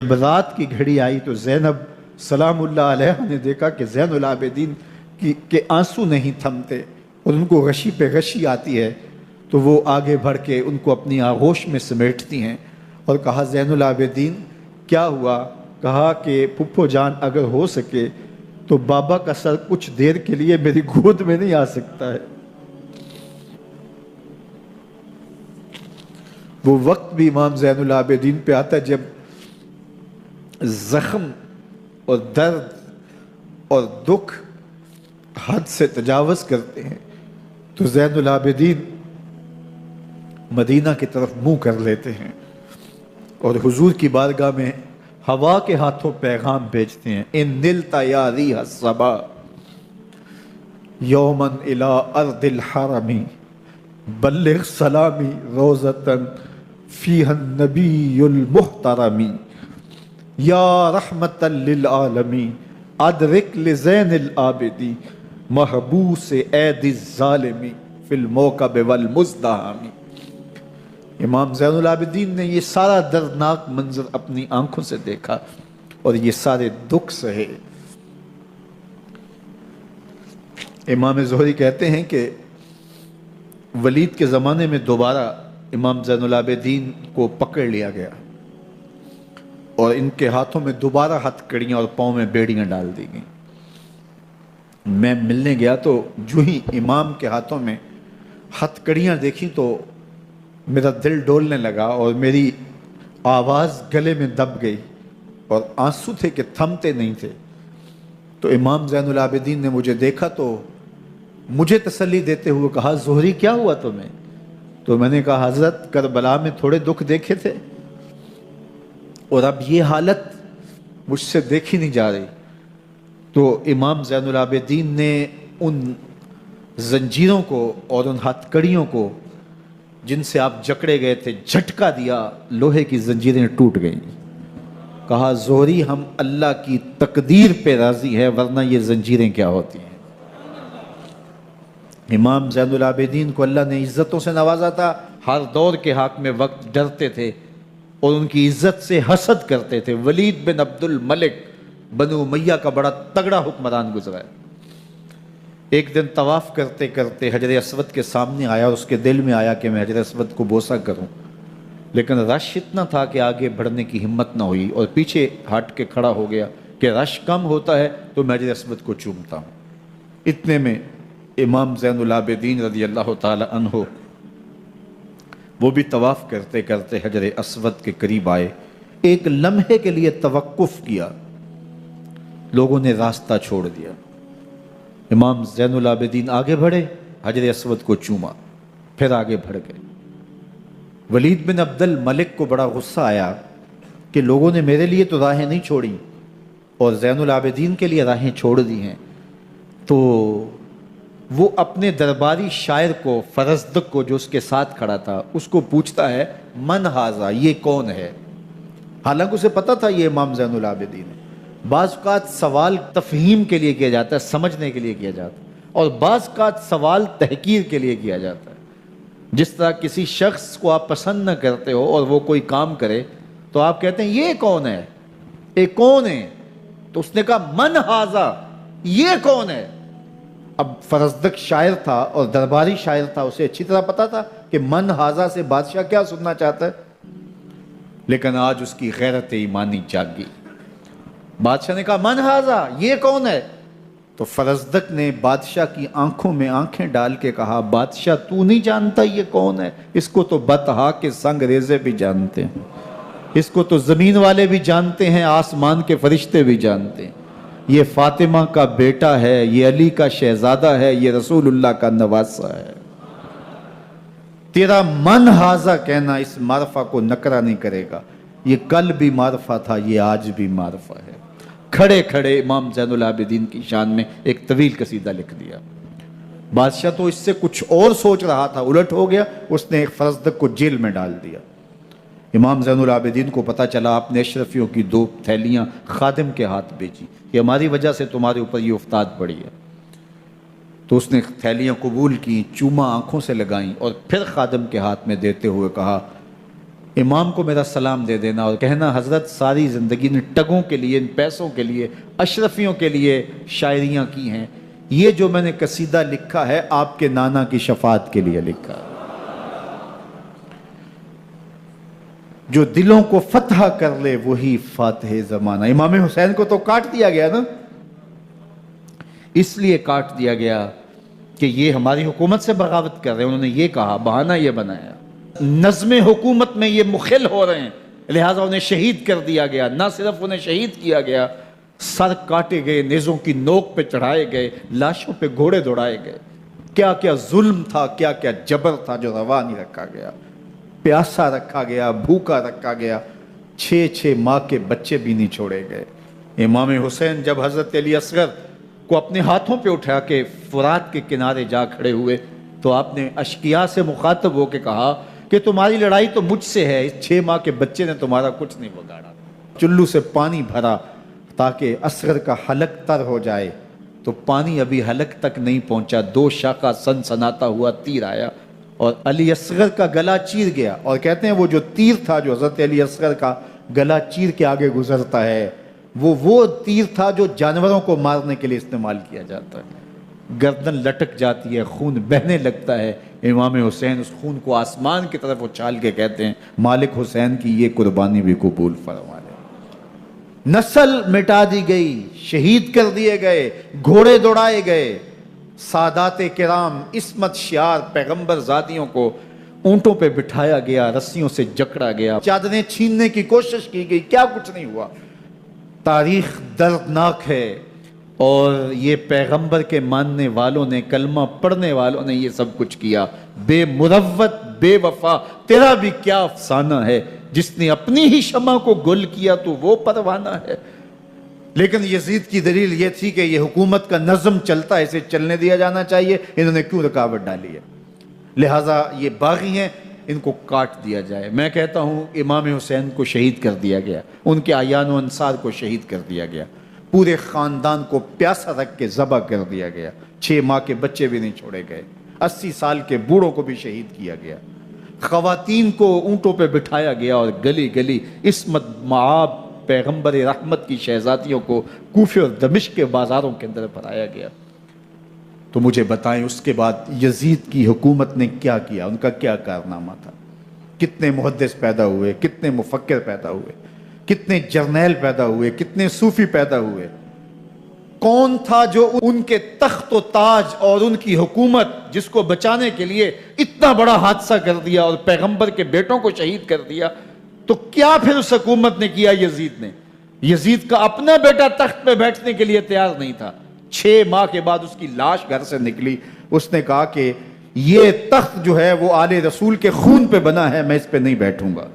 رات کی گھڑی آئی تو زینب سلام اللہ علیہ نے دیکھا کہ زین العابدین کے آنسو نہیں تھمتے اور ان کو غشی پہ غشی آتی ہے، تو وہ آگے بڑھ کے ان کو اپنی آغوش میں سمیٹتی ہیں اور کہا زین العابدین کیا ہوا؟ کہا کہ پھپھو جان اگر ہو سکے تو بابا کا سر کچھ دیر کے لیے میری گود میں نہیں آ سکتا ہے۔ وہ وقت بھی امام زین العابدین پہ آتا ہے جب زخم اور درد اور دکھ حد سے تجاوز کرتے ہیں تو زین العابدین مدینہ کی طرف منہ کر لیتے ہیں اور حضور کی بارگاہ میں ہوا کے ہاتھوں پیغام بھیجتے ہیں، ان نلت یا ریح الصبا یوما الی ارض الحرم بلغ سلامی روزتن فیہا النبی المحترم یا رحمت للعالمین ادرک لزین العابدی محبوس عید الظالمی فی الموکب والمزدحم۔ امام زین العابدین نے یہ سارا دردناک منظر اپنی آنکھوں سے دیکھا اور یہ سارے دکھ سہے۔ امام زہری کہتے ہیں کہ ولید کے زمانے میں دوبارہ امام زین العابدین کو پکڑ لیا گیا اور ان کے ہاتھوں میں دوبارہ ہتھ کڑیاں اور پاؤں میں بیڑیاں ڈال دی گئیں۔ میں ملنے گیا تو جو ہی امام کے ہاتھوں میں ہتھ کڑیاں دیکھی تو میرا دل ڈولنے لگا اور میری آواز گلے میں دب گئی اور آنسو تھے کہ تھمتے نہیں تھے۔ تو امام زین العابدین نے مجھے دیکھا تو مجھے تسلی دیتے ہوئے کہا زہری کیا ہوا تمہیں؟ تو میں نے کہا حضرت کربلا میں تھوڑے دکھ دیکھے تھے اور اب یہ حالت مجھ سے دیکھی نہیں جا رہی۔ تو امام زین العابدین نے ان زنجیروں کو اور ان ہتھ کڑیوں کو جن سے آپ جکڑے گئے تھے جھٹکا دیا، لوہے کی زنجیریں ٹوٹ گئیں۔ کہا زہری ہم اللہ کی تقدیر پہ راضی ہے ورنہ یہ زنجیریں کیا ہوتی ہیں۔ امام زین العابدین کو اللہ نے عزتوں سے نوازا تھا، ہر دور کے حاکم وقت ڈرتے تھے اور ان کی عزت سے حسد کرتے تھے۔ ولید بن عبد الملک بنو امیہ کا بڑا تگڑا حکمران گزرا ہے۔ ایک دن طواف کرتے کرتے حجر اسود کے سامنے آیا اور اس کے دل میں آیا کہ میں حجر اسود کو بوسہ کروں، لیکن رش اتنا تھا کہ آگے بڑھنے کی ہمت نہ ہوئی اور پیچھے ہٹ کے کھڑا ہو گیا کہ رش کم ہوتا ہے تو میں حجر اسود کو چومتا ہوں۔ اتنے میں امام زین العابدین رضی اللہ تعالی عنہ وہ بھی طواف کرتے کرتے حجر اسود کے قریب آئے، ایک لمحے کے لیے توقف کیا، لوگوں نے راستہ چھوڑ دیا۔ امام زین العابدین آگے بڑھے، حجر اسود کو چوما، پھر آگے بڑھ گئے۔ ولید بن عبد الملک کو بڑا غصہ آیا کہ لوگوں نے میرے لیے تو راہیں نہیں چھوڑی اور زین العابدین کے لیے راہیں چھوڑ دی ہیں۔ تو وہ اپنے درباری شاعر کو، فرزدق کو جو اس کے ساتھ کھڑا تھا، اس کو پوچھتا ہے من ھذا، یہ کون ہے؟ حالانکہ اسے پتا تھا یہ امام زین العابدین ہے۔ بعض اوقات سوال تفہیم کے لیے کیا جاتا ہے، سمجھنے کے لیے کیا جاتا ہے، اور بعض اوقات سوال تحقیر کے لیے کیا جاتا ہے۔ جس طرح کسی شخص کو آپ پسند نہ کرتے ہو اور وہ کوئی کام کرے تو آپ کہتے ہیں یہ کون ہے، یہ کون ہے؟ تو اس نے کہا من ھذا، یہ کون ہے؟ اب فرزدق شاعر تھا اور درباری شاعر تھا، اسے اچھی طرح پتا تھا کہ من ھذا سے بادشاہ کیا سننا چاہتا ہے، لیکن آج اس کی غیرت ایمانی جاگ گئی۔ بادشاہ نے کہا من ھذا، یہ کون ہے؟ تو فرزدق نے بادشاہ کی آنکھوں میں آنکھیں ڈال کے کہا بادشاہ تو نہیں جانتا یہ کون ہے؟ اس کو تو بطحا کے سنگ ریزے بھی جانتے ہیں، اس کو تو زمین والے بھی جانتے ہیں، آسمان کے فرشتے بھی جانتے ہیں۔ یہ فاطمہ کا بیٹا ہے، یہ علی کا شہزادہ ہے، یہ رسول اللہ کا نواسہ ہے۔ تیرا من ھذا کہنا اس معرفہ کو نکرا نہیں کرے گا، یہ کل بھی معرفہ تھا، یہ آج بھی معرفہ ہے۔ کھڑے کھڑے امام زین العابدین کی شان میں ایک طویل قصیدہ لکھ دیا۔ بادشاہ تو اس سے کچھ اور سوچ رہا تھا، الٹ ہو گیا، اس نے ایک فرزدق کو جیل میں ڈال دیا۔ امام زین العابدین کو پتا چلا، آپ نے اشرفیوں کی 2 تھیلیاں خادم کے ہاتھ بھیجی کہ ہماری وجہ سے تمہارے اوپر یہ افتاد پڑی ہے۔ تو اس نے تھیلیاں قبول کی، چوما آنکھوں سے لگائیں اور پھر خادم کے ہاتھ میں دیتے ہوئے کہا امام کو میرا سلام دے دینا اور کہنا حضرت ساری زندگی نے ٹگوں کے لیے، ان پیسوں کے لیے، اشرفیوں کے لیے شاعریاں کی ہیں، یہ جو میں نے قصیدہ لکھا ہے آپ کے نانا کی شفاعت کے لیے لکھا ہے، جو دلوں کو فتح کر لے وہی فاتح زمانہ۔ امام حسین کو تو کاٹ دیا گیا نا، اس لیے کاٹ دیا گیا کہ یہ ہماری حکومت سے بغاوت کر رہے ہیں، انہوں نے یہ کہا، بہانہ یہ بنایا، نظم حکومت میں یہ مخل ہو رہے ہیں، لہٰذا انہیں شہید کر دیا گیا۔ نہ صرف انہیں شہید کیا گیا، سر کاٹے گئے، نیزوں کی نوک پہ چڑھائے گئے، لاشوں پہ گھوڑے دوڑائے گئے۔ کیا کیا ظلم تھا، کیا کیا جبر تھا جو روا نہیں رکھا گیا، پیاسا رکھا گیا، بھوکا رکھا گیا، 6 ماہ کے بچے بھی نہیں چھوڑے گئے۔ امام حسین جب حضرت علی اصغر کو اپنے ہاتھوں پہ اٹھا کے فرات کے کنارے جا کھڑے ہوئے تو آپ نے اشقیاء سے مخاطب ہو کے کہا کہ تمہاری لڑائی تو مجھ سے ہے، اس 6 ماہ کے بچے نے تمہارا کچھ نہیں بگاڑا۔ چلو سے پانی بھرا تاکہ اصغر کا حلق تر ہو جائے، تو پانی ابھی حلق تک نہیں پہنچا، 2 شاخہ سنسناتا ہوا تیر آیا اور علی اصغر کا گلا چیر گیا۔ اور کہتے ہیں وہ جو تیر تھا جو حضرت علی اصغر کا گلا چیر کے آگے گزرتا ہے، وہ تیر تھا جو جانوروں کو مارنے کے لیے استعمال کیا جاتا ہے۔ گردن لٹک جاتی ہے، خون بہنے لگتا ہے، امام حسین اس خون کو آسمان کی طرف اچھال کے کہتے ہیں مالک حسین کی یہ قربانی بھی قبول فرما لے۔ نسل مٹا دی گئی، شہید کر دیے گئے، گھوڑے دوڑائے گئے، سادات کرام عصمت شیار پیغمبر زادیوں کو اونٹوں پہ بٹھایا گیا، رسیوں سے جکڑا گیا، چادریں چھیننے کی کوشش کی گئی، کیا کچھ نہیں ہوا۔ تاریخ دردناک ہے، اور یہ پیغمبر کے ماننے والوں نے، کلمہ پڑھنے والوں نے یہ سب کچھ کیا۔ بے مروت، بے وفا، تیرا بھی کیا افسانہ ہے، جس نے اپنی ہی شمع کو گل کیا تو وہ پروانہ ہے۔ لیکن یزید کی دلیل یہ تھی کہ یہ حکومت کا نظم چلتا ہے، اسے چلنے دیا جانا چاہیے، انہوں نے کیوں رکاوٹ ڈالی ہے، لہٰذا یہ باغی ہیں، ان کو کاٹ دیا جائے۔ میں کہتا ہوں امام حسین کو شہید کر دیا گیا، ان کے اعیان و انصار کو شہید کر دیا گیا، پورے خاندان کو پیاسا رکھ کے ذبح کر دیا گیا، 6 ماہ کے بچے بھی نہیں چھوڑے گئے، 80 سال کے بوڑھوں کو بھی شہید کیا گیا، خواتین کو اونٹوں پہ بٹھایا گیا اور گلی گلی عصمت معاب پیغمبر رحمت کی شہزادیوں کو کوفے اور دمشق کے بازاروں کے اندر بھرایا گیا۔ تو مجھے بتائیں اس کے بعد یزید کی حکومت نے کیا کیا، ان کا کیا کارنامہ تھا؟ کتنے محدث پیدا ہوئے، کتنے مفکر پیدا ہوئے، کتنے جرنیل پیدا ہوئے، کتنے صوفی پیدا ہوئے؟ کون تھا جو ان کے تخت و تاج اور ان کی حکومت جس کو بچانے کے لیے اتنا بڑا حادثہ کر دیا اور پیغمبر کے بیٹوں کو شہید کر دیا؟ تو کیا پھر اس حکومت نے کیا؟ یزید نے، یزید کا اپنا بیٹا تخت پہ بیٹھنے کے لیے تیار نہیں تھا۔ 6 ماہ کے بعد اس کی لاش گھر سے نکلی، اس نے کہا کہ یہ تخت جو ہے وہ آل رسول کے خون پہ بنا ہے، میں اس پہ نہیں بیٹھوں گا۔